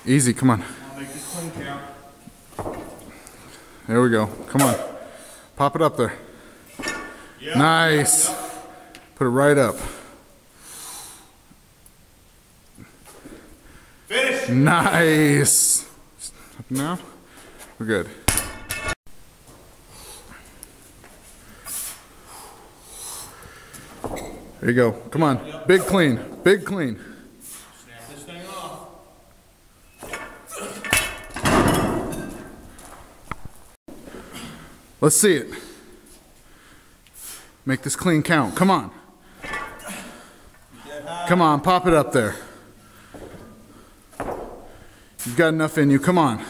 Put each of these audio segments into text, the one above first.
Easy, come on. I'll make this clean count. There we go. Come on. Pop it up there. Yep, Nice. yep. Put it right up. Finish. Nice. Up now? We're good. There you go. Come on. Yep. Big clean. Big clean. Snap this thing off. Let's see it. Make this clean count. Come on. Come on, pop it up there. You've got enough in you. Come on.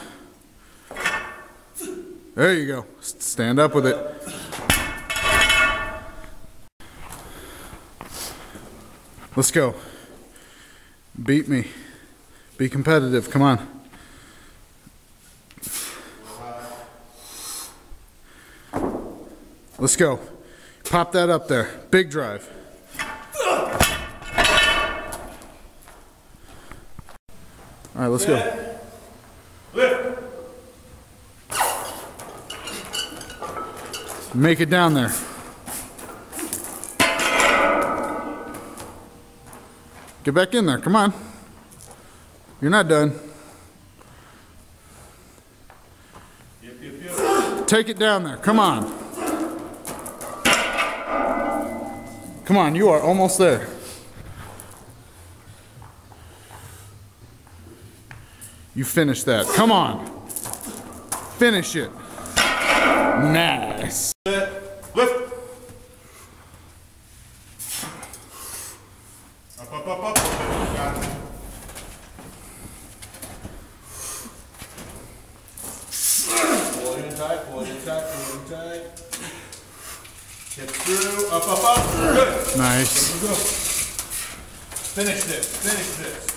There you go. Stand up with it. Let's go. Beat me. Be competitive. Come on. Let's go. Pop that up there. Big drive. All right, let's go. Lift. Make it down there. Get back in there. Come on. You're not done. Yep, yep, yep. Take it down there. Come on. Come on, you are almost there. You finish that. Come on. Finish it. Nice. Lift. Up, up, up, up. Got it. Pull it in tight, pull it in tight, pull it in tight. Hip through, up, up, up. Good. Nice. Go. Finish this, finish this.